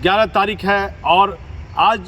11 तारीख है और आज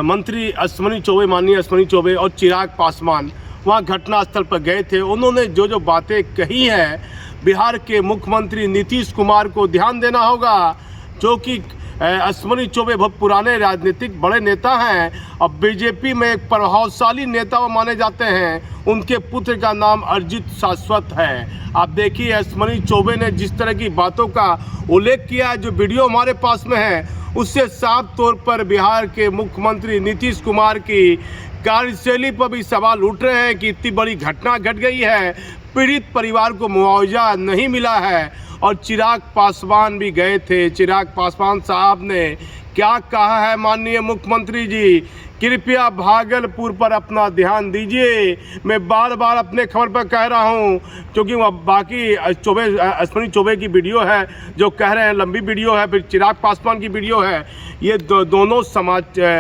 मंत्री अश्विनी चौबे, माननीय अश्विनी चौबे और चिराग पासवान वहाँ घटनास्थल पर गए थे। उन्होंने जो बातें कही हैं, बिहार के मुख्यमंत्री नीतीश कुमार को ध्यान देना होगा, जो कि अश्विनी चौबे बहुत पुराने राजनीतिक बड़े नेता हैं और बीजेपी में एक प्रभावशाली नेता वो माने जाते हैं। उनके पुत्र का नाम अरिजीत शाश्वत है। आप देखिए अश्विनी चौबे ने जिस तरह की बातों का उल्लेख किया, जो वीडियो हमारे पास में है, उससे साफ तौर पर बिहार के मुख्यमंत्री नीतीश कुमार की कार्यशैली पर भी सवाल उठ रहे हैं कि इतनी बड़ी घटना घट गई है, पीड़ित परिवार को मुआवजा नहीं मिला है। और चिराग पासवान भी गए थे। चिराग पासवान साहब ने क्या कहा है, माननीय मुख्यमंत्री जी, कृपया भागलपुर पर अपना ध्यान दीजिए। मैं बार बार अपने खबर पर कह रहा हूं, क्योंकि बाकी अश्विनी चौबे की वीडियो है जो कह रहे हैं, लंबी वीडियो है, फिर चिराग पासवान की वीडियो है। ये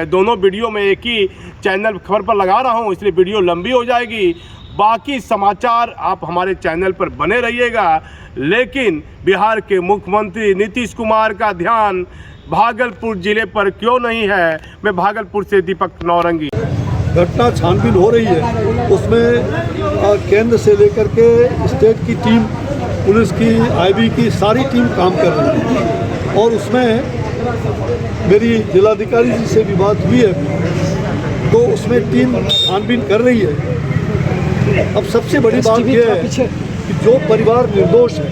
दोनों वीडियो में एक ही चैनल खबर पर लगा रहा हूं, इसलिए वीडियो लंबी हो जाएगी। बाकी समाचार आप हमारे चैनल पर बने रहिएगा। लेकिन बिहार के मुख्यमंत्री नीतीश कुमार का ध्यान भागलपुर जिले पर क्यों नहीं है? मैं भागलपुर से दीपक नौरंगी। घटना छानबीन हो रही है, उसमें केंद्र से लेकर के स्टेट की टीम, पुलिस की, आईबी की सारी टीम काम कर रही है। और उसमें मेरी जिलाधिकारी जी से भी बात हुई है, तो उसमें टीम छानबीन कर रही है। अब सबसे बड़ी बात यह है कि जो परिवार निर्दोष है,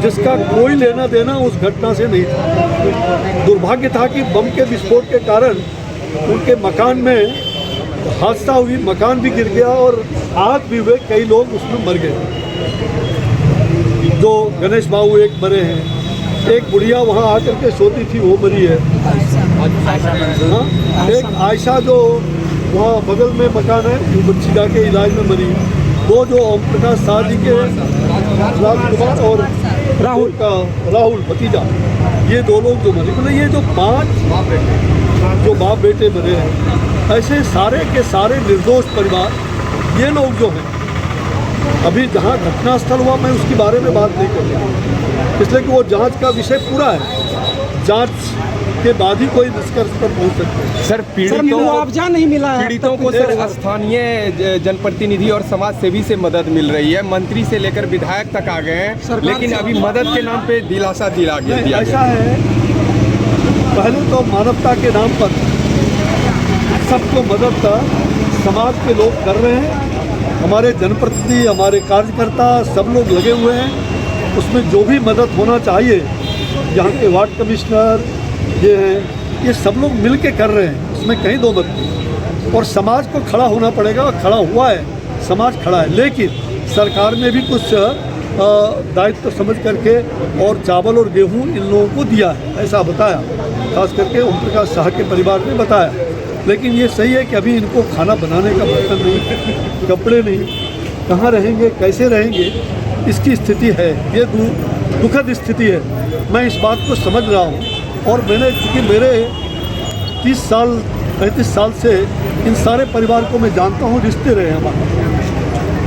जिसका कोई लेना देना उस घटना से नहीं था, दुर्भाग्य था कि बम के विस्फोट के कारण उनके मकान में हादसा हुई, मकान भी गिर गया और आहत भी हुए, कई लोग उसमें मर गए। जो गणेश बाबू एक मरे हैं, एक बुढ़िया वहाँ आकर के सोती थी वो मरी है, हाँ, एक आयशा जो वहाँ बगल में मकान है, वो बच्ची जाके इलाज में मरी। दो जो ओम प्रकाश शाह जी के राजकुमार और राहुल भतीजा, ये दो लोग जो मरे, मतलब ये जो 5 जो बाप बेटे मरे हैं, ऐसे सारे के सारे निर्दोष परिवार, ये लोग जो हैं, अभी जहाँ घटनास्थल हुआ मैं उसके बारे में बात नहीं कर रहा, इसलिए कि वो जांच का विषय पूरा है, जांच के बाद ही कोई निष्कर्ष पर पहुंच सकते हैं। सर, मुआवजा नहीं मिला है पीड़ितों को। सर, स्थानीय जनप्रतिनिधि और समाज सेवी से मदद मिल रही है, मंत्री से लेकर विधायक तक आ गए हैं, लेकिन अभी मदद के नाम पे दिलासा दिया गया। ऐसा है, पहले तो मानवता के नाम पर सबको मदद का समाज के लोग कर रहे हैं, हमारे जनप्रतिनिधि, हमारे कार्यकर्ता सब लोग लगे हुए हैं। उसमें जो भी मदद होना चाहिए, यहाँ के वार्ड कमिश्नर ये हैं, ये सब लोग मिल के कर रहे हैं, उसमें कहीं दो मत नहीं। और समाज को खड़ा होना पड़ेगा, खड़ा हुआ है, समाज खड़ा है, लेकिन सरकार ने भी कुछ दायित्व समझ करके और चावल और गेहूं इन लोगों को दिया है, ऐसा बताया, खास करके ओम प्रकाश शाह के परिवार ने बताया। लेकिन ये सही है कि अभी इनको खाना बनाने का बर्तन नहीं, कपड़े नहीं, कहाँ रहेंगे, कैसे रहेंगे, इसकी स्थिति है, ये दुखद स्थिति है। मैं इस बात को समझ रहा हूँ और मैंने, चूँकि मेरे 30 साल 35 साल से इन सारे परिवार को मैं जानता हूँ, रिश्ते रहे हमारे,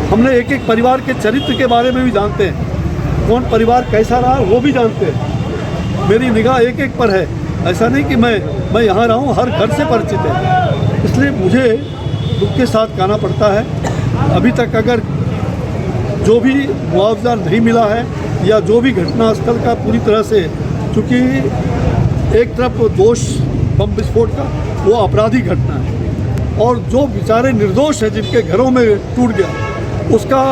हमने एक एक परिवार के चरित्र के बारे में भी जानते हैं, कौन परिवार कैसा रहा वो भी जानते हैं। मेरी निगाह एक एक पर है, ऐसा नहीं कि मैं यहाँ रहा हूँ, हर घर से परिचित है, इसलिए मुझे दुख के साथ कहना पड़ता है। अभी तक अगर जो भी मुआवजा नहीं मिला है या जो भी घटनास्थल का पूरी तरह से, चूँकि एक तरफ दोष बम विस्फोट का, वो आपराधिक घटना है, और जो बेचारे निर्दोष हैं जिनके घरों में टूट गया, उसका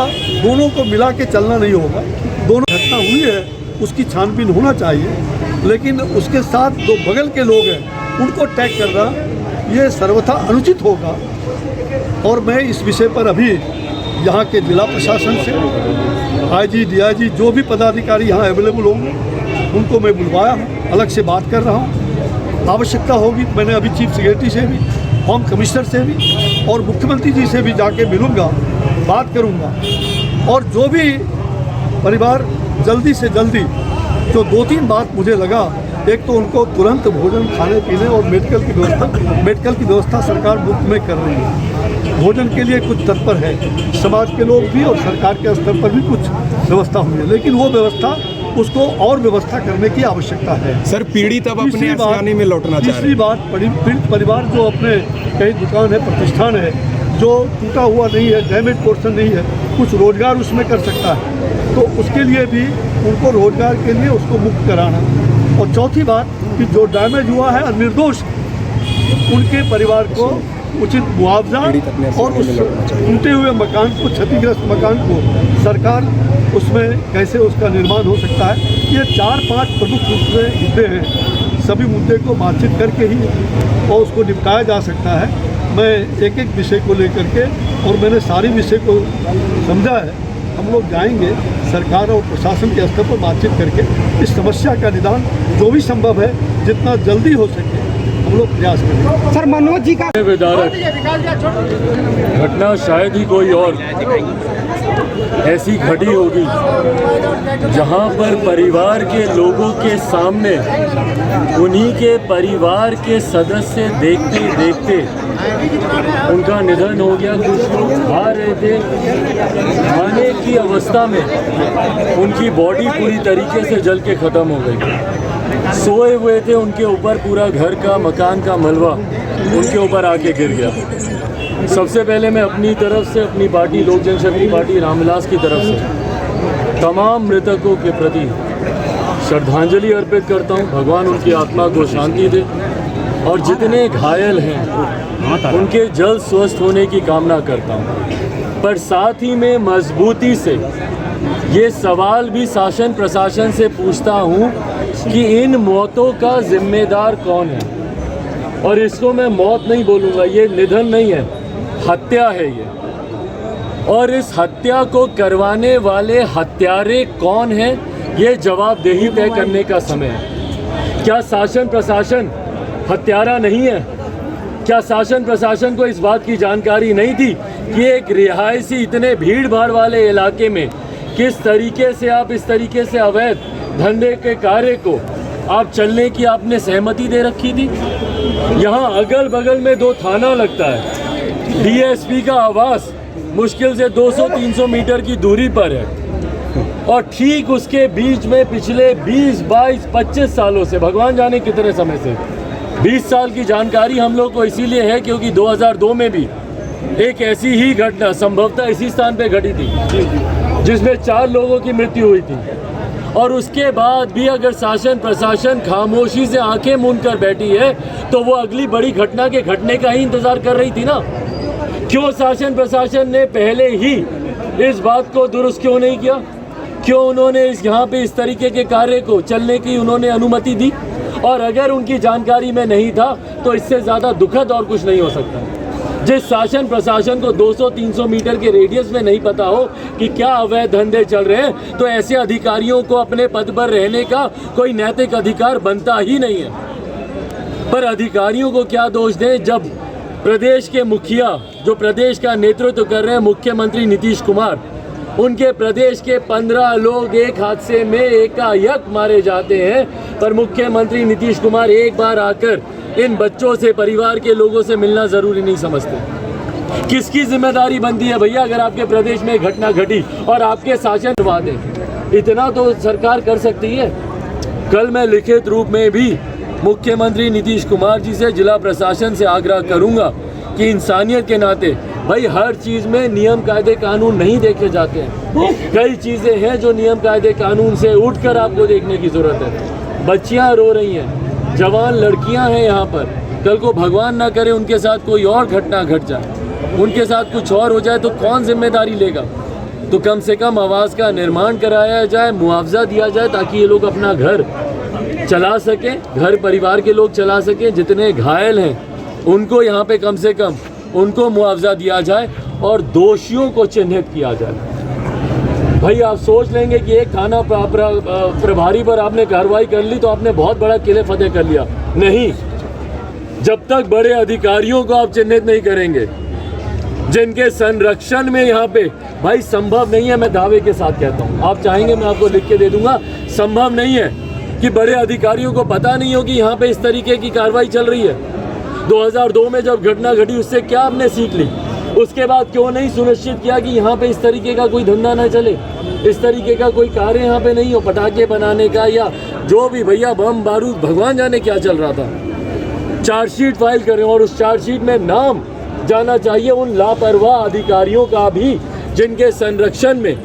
दोनों को मिला के चलना नहीं होगा। दोनों घटना हुई है, उसकी छानबीन होना चाहिए, लेकिन उसके साथ जो बगल के लोग हैं उनको टैग करना ये सर्वथा अनुचित होगा। और मैं इस विषय पर अभी यहाँ के जिला प्रशासन से आईजी, डीआईजी, जो भी पदाधिकारी यहाँ अवेलेबल होंगे उनको मैं बुलवाया हूँ, अलग से बात कर रहा हूँ। आवश्यकता होगी तो मैंने अभी चीफ सेक्रेटरी से भी, होम कमिश्नर से भी और मुख्यमंत्री जी से भी जाके मिलूँगा, बात करूँगा। और जो भी परिवार जल्दी से जल्दी, जो 2-3 बात मुझे लगा, एक तो उनको तुरंत भोजन, खाने पीने और मेडिकल की व्यवस्था सरकार मुफ्त में कर रही है, भोजन के लिए कुछ तत्पर है, समाज के लोग भी और सरकार के स्तर पर भी कुछ व्यवस्था हुई है, लेकिन वो व्यवस्था उसको और व्यवस्था करने की आवश्यकता है। सर पीड़ित अब अपने आस्थाने में लौटना चाह रहे तीसरी हैं। बात, पीड़ित परिवार जो अपने कहीं दुकान है, प्रतिष्ठान है, जो टूटा हुआ नहीं है, डैमेज पोर्शन नहीं है, कुछ रोजगार उसमें कर सकता है, तो उसके लिए भी उनको रोजगार के लिए उसको मुक्त कराना। और चौथी बात कि जो डैमेज हुआ है और निर्दोष, उनके परिवार को उचित मुआवजा और उस टूटे हुए मकान को, क्षतिग्रस्त मकान को सरकार उसमें कैसे उसका निर्माण हो सकता है। ये 4-5 प्रमुख रूप से मुद्दे हैं। सभी मुद्दे को बातचीत करके ही और उसको निपटाया जा सकता है। मैं एक एक विषय को लेकर के, और मैंने सारे विषय को समझा है। हम लोग जाएंगे सरकार और प्रशासन के स्तर पर बातचीत करके इस समस्या का निदान जो भी संभव है, जितना जल्दी हो सके हम लोग प्रयास करेंगे। सर मनोज जी का विदारक घटना शायद ही कोई और ऐसी घटी होगी जहां पर परिवार के लोगों के सामने उन्हीं के परिवार के सदस्य देखते देखते उनका निधन हो गया। कुछ लोग खा रहे थे, खाने की अवस्था में उनकी बॉडी पूरी तरीके से जल के ख़त्म हो गई। सोए हुए थे, उनके ऊपर पूरा घर का, मकान का मलबा उनके ऊपर आके गिर गया। सबसे पहले मैं अपनी तरफ से, अपनी पार्टी लोक जनशक्ति पार्टी रामविलास की तरफ से तमाम मृतकों के प्रति श्रद्धांजलि अर्पित करता हूं। भगवान उनकी आत्मा को शांति दे, और जितने घायल हैं उनके जल्द स्वस्थ होने की कामना करता हूं। पर साथ ही में मजबूती से ये सवाल भी शासन प्रशासन से पूछता हूं कि इन मौतों का जिम्मेदार कौन है। और इसको मैं मौत नहीं बोलूँगा, ये निधन नहीं है, हत्या है ये। और इस हत्या को करवाने वाले हत्यारे कौन हैं, ये जवाबदेही तय करने का समय है। क्या शासन प्रशासन हत्यारा नहीं है? क्या शासन प्रशासन को इस बात की जानकारी नहीं थी कि एक रिहायशी इतने भीड़ भाड़ वाले इलाके में किस तरीके से आप इस तरीके से अवैध धंधे के कार्य को आप चलने की आपने सहमति दे रखी थी? यहाँ अगल बगल में 2 थाना लगता है, डीएसपी का आवास मुश्किल से 200-300 मीटर की दूरी पर है, और ठीक उसके बीच में पिछले 20, 22, 25 सालों से, भगवान जाने कितने समय से, 20 साल की जानकारी हम लोग को इसीलिए है क्योंकि 2002 में भी एक ऐसी ही घटना संभवतः इसी स्थान पे घटी थी जिसमें 4 लोगों की मृत्यु हुई थी। और उसके बाद भी अगर शासन प्रशासन खामोशी से आंखें मूंद कर बैठी है तो वो अगली बड़ी घटना के घटने का ही इंतजार कर रही थी ना। क्यों शासन प्रशासन ने पहले ही इस बात को दुरुस्त क्यों नहीं किया? क्यों उन्होंने यहाँ पे इस तरीके के कार्य को चलने की उन्होंने अनुमति दी? और अगर उनकी जानकारी में नहीं था तो इससे ज़्यादा दुखद और कुछ नहीं हो सकता। जिस शासन प्रशासन को 200-300 मीटर के रेडियस में नहीं पता हो कि क्या अवैध धंधे चल रहे हैं, तो ऐसे अधिकारियों को अपने पद पर रहने का कोई नैतिक अधिकार बनता ही नहीं है। पर अधिकारियों को क्या दोष दें जब प्रदेश के मुखिया, जो प्रदेश का नेतृत्व कर रहे हैं, मुख्यमंत्री नीतीश कुमार, उनके प्रदेश के 15 लोग एक हादसे में एकाएक मारे जाते हैं, पर मुख्यमंत्री नीतीश कुमार एक बार आकर इन बच्चों से, परिवार के लोगों से मिलना ज़रूरी नहीं समझते। किसकी जिम्मेदारी बनती है भैया अगर आपके प्रदेश में घटना घटी और आपके शासन करवा दें? इतना तो सरकार कर सकती है। कल मैं लिखित रूप में भी मुख्यमंत्री नीतीश कुमार जी से, जिला प्रशासन से आग्रह करूंगा कि इंसानियत के नाते भाई हर चीज़ में नियम कायदे कानून नहीं देखे जाते हैं। कई चीज़ें हैं जो नियम कायदे कानून से उठकर आपको देखने की ज़रूरत है। बच्चियां रो रही हैं, जवान लड़कियां हैं यहाँ पर, कल को भगवान ना करे उनके साथ कोई और घटना घट जाए, उनके साथ कुछ और हो जाए तो कौन जिम्मेदारी लेगा? तो कम से कम आवास का निर्माण कराया जाए, मुआवजा दिया जाए ताकि ये लोग अपना घर चला सकें, घर परिवार के लोग चला सकें। जितने घायल हैं उनको यहाँ पे कम से कम उनको मुआवजा दिया जाए और दोषियों को चिन्हित किया जाए। भाई आप सोच लेंगे कि एक थाना प्रभारी पर आपने कार्रवाई कर ली तो आपने बहुत बड़ा किले फतेह कर लिया। नहीं, जब तक बड़े अधिकारियों को आप चिन्हित नहीं करेंगे जिनके संरक्षण में यहाँ पे भाई संभव नहीं है, मैं दावे के साथ कहता हूँ, आप चाहेंगे मैं आपको लिख के दे दूंगा, संभव नहीं है कि बड़े अधिकारियों को पता नहीं हो कि यहाँ पे इस तरीके की कार्रवाई चल रही है। 2002 में जब घटना घटी उससे क्या आपने सीख ली? उसके बाद क्यों नहीं सुनिश्चित किया कि यहाँ पे इस तरीके का कोई धंधा ना चले, इस तरीके का कोई कार्य यहाँ पे नहीं हो, पटाखे बनाने का या जो भी भैया बम बारूद भगवान जाने क्या चल रहा था। चार्जशीट फाइल करें और उस चार्जशीट में नाम जाना चाहिए उन लापरवाह अधिकारियों का भी जिनके संरक्षण में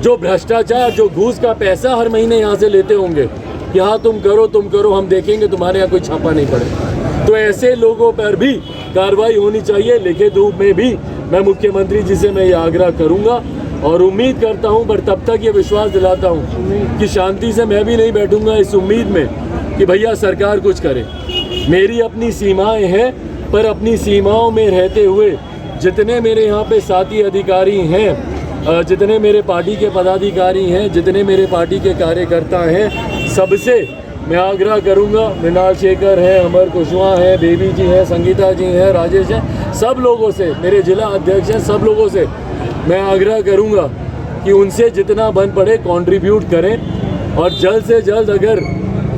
जो भ्रष्टाचार, जो घूस का पैसा हर महीने यहाँ से लेते होंगे कि हाँ तुम करो, हम देखेंगे तुम्हारे यहाँ कोई छापा नहीं पड़े। तो ऐसे लोगों पर भी कार्रवाई होनी चाहिए। लिखित रूप में भी मैं मुख्यमंत्री जी से मैं ये आग्रह करूँगा और उम्मीद करता हूँ, पर तब तक ये विश्वास दिलाता हूँ कि शांति से मैं भी नहीं बैठूँगा इस उम्मीद में कि भैया सरकार कुछ करे। मेरी अपनी सीमाएँ हैं, पर अपनी सीमाओं में रहते हुए जितने मेरे यहाँ पे साथी अधिकारी हैं, जितने मेरे पार्टी के पदाधिकारी हैं, जितने मेरे पार्टी के कार्यकर्ता हैं, सबसे मैं आग्रह करूंगा, मृणाल शेखर है, अमर कुशवाहा है, बेबी जी हैं, संगीता जी हैं, राजेश हैं, सब लोगों से, मेरे जिला अध्यक्ष हैं, सब लोगों से मैं आग्रह करूंगा कि उनसे जितना बन पड़े कंट्रीब्यूट करें और जल्द से जल्द अगर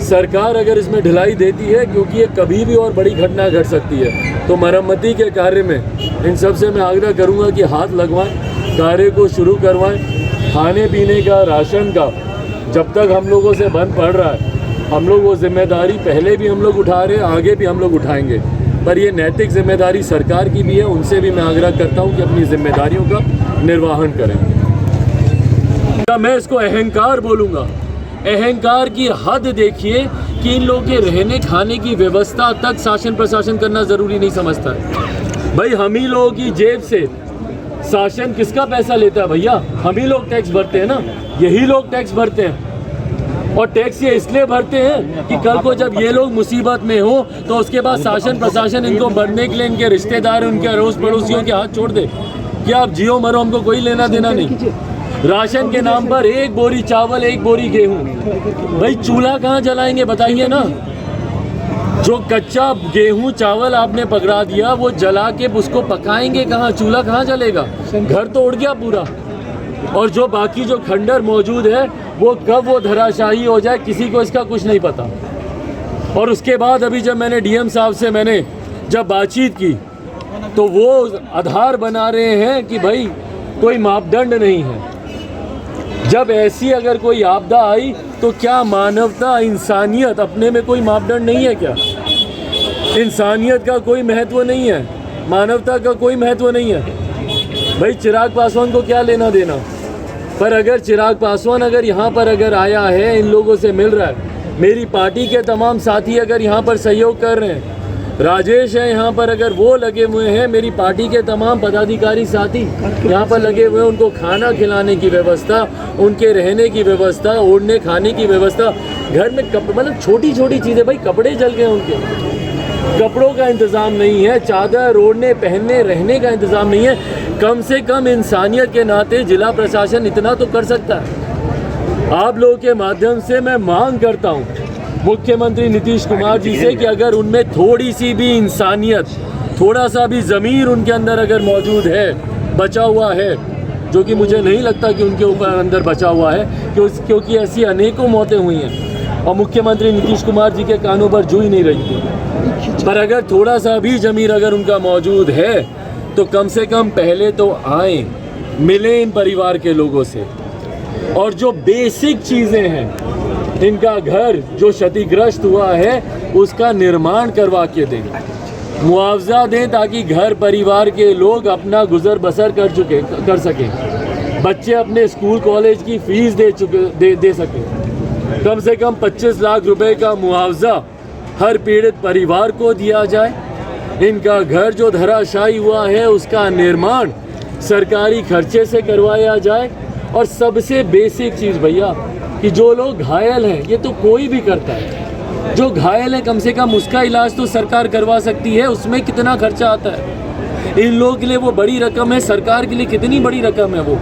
सरकार अगर इसमें ढिलाई देती है, क्योंकि ये कभी भी और बड़ी घटना घट सकती है, तो मरम्मती के कार्य में इन सब से मैं आग्रह करूंगा कि हाथ लगवाएं, कार्य को शुरू करवाएं। खाने पीने का, राशन का जब तक हम लोगों से बंद पड़ रहा है, हम लोग वो जिम्मेदारी पहले भी हम लोग उठा रहे हैं, आगे भी हम लोग उठाएंगे, पर ये नैतिक जिम्मेदारी सरकार की भी है। उनसे भी मैं आग्रह करता हूँ कि अपनी जिम्मेदारियों का निर्वहन करें। मैं इसको अहंकार बोलूँगा। अहंकार की हद देखिए कि इन लोगों के रहने खाने की व्यवस्था तक शासन प्रशासन करना ज़रूरी नहीं समझता है। भाई हम ही लोगों की जेब से शासन किसका पैसा लेता है भैया? हम ही लोग टैक्स भरते हैं ना, यही लोग टैक्स भरते हैं। और टैक्स ये इसलिए भरते हैं कि कल को जब ये लोग मुसीबत में हो तो उसके बाद शासन प्रशासन इनको बढ़ने के लिए इनके रिश्तेदार, उनके अड़ोस पड़ोसियों के हाथ छोड़ दे कि आप जियो मरो, हमको कोई लेना देना नहीं। राशन के नाम पर 1 बोरी चावल, 1 बोरी गेहूं, भाई चूल्हा कहाँ जलाएंगे बताइए ना। जो कच्चा गेहूं चावल आपने पकड़ा दिया वो जला के उसको पकाएंगे कहाँ? चूल्हा कहाँ जलेगा? घर तो उड़ गया पूरा। और जो बाकी जो खंडर मौजूद है वो कब वो धराशायी हो जाए किसी को इसका कुछ नहीं पता। और उसके बाद अभी जब मैंने डीएम साहब से मैंने जब बातचीत की तो वो आधार बना रहे हैं कि भाई कोई मापदंड नहीं है। जब ऐसी अगर कोई आपदा आई तो क्या मानवता, इंसानियत अपने में कोई मापदंड नहीं है क्या? इंसानियत का कोई महत्व नहीं है, मानवता का कोई महत्व नहीं है। भाई चिराग पासवान को क्या लेना देना? पर अगर चिराग पासवान अगर यहाँ पर अगर आया है, इन लोगों से मिल रहा है, मेरी पार्टी के तमाम साथी अगर यहाँ पर सहयोग कर रहे हैं, राजेश है यहाँ पर अगर वो लगे हुए हैं, मेरी पार्टी के तमाम पदाधिकारी साथी यहाँ पर लगे हुए हैं, उनको खाना खिलाने की व्यवस्था, उनके रहने की व्यवस्था, ओढ़ने खाने की व्यवस्था, घर में मतलब छोटी छोटी चीज़ें, भाई कपड़े जल गए उनके, कपड़ों का इंतज़ाम नहीं है, चादर ओढ़ने पहनने रहने का इंतज़ाम नहीं है। कम से कम इंसानियत के नाते जिला प्रशासन इतना तो कर सकता है। आप लोगों के माध्यम से मैं मांग करता हूँ मुख्यमंत्री नीतीश कुमार जी से कि अगर उनमें थोड़ी सी भी इंसानियत, थोड़ा सा भी ज़मीर उनके अंदर अगर मौजूद है, बचा हुआ है, जो कि मुझे नहीं लगता कि उनके ऊपर अंदर बचा हुआ है, क्योंकि ऐसी अनेकों मौतें हुई हैं और मुख्यमंत्री नीतीश कुमार जी के कानों पर जू ही नहीं रही थी। पर अगर थोड़ा सा भी ज़मीर अगर उनका मौजूद है तो कम से कम पहले तो आए, मिले इन परिवार के लोगों से, और जो बेसिक चीज़ें हैं, इनका घर जो क्षतिग्रस्त हुआ है उसका निर्माण करवा के दें, मुआवजा दें, ताकि घर परिवार के लोग अपना गुजर बसर कर सकें, बच्चे अपने स्कूल कॉलेज की फीस दे सकें। कम से कम 25 लाख रुपए का मुआवजा हर पीड़ित परिवार को दिया जाए। इनका घर जो धराशायी हुआ है उसका निर्माण सरकारी खर्चे से करवाया जाए। और सबसे बेसिक चीज़ भैया कि जो लोग घायल हैं, ये तो कोई भी करता है, जो घायल है कम से कम उसका इलाज तो सरकार करवा सकती है। उसमें कितना खर्चा आता है? इन लोगों के लिए वो बड़ी रकम है, सरकार के लिए कितनी बड़ी रकम है वो?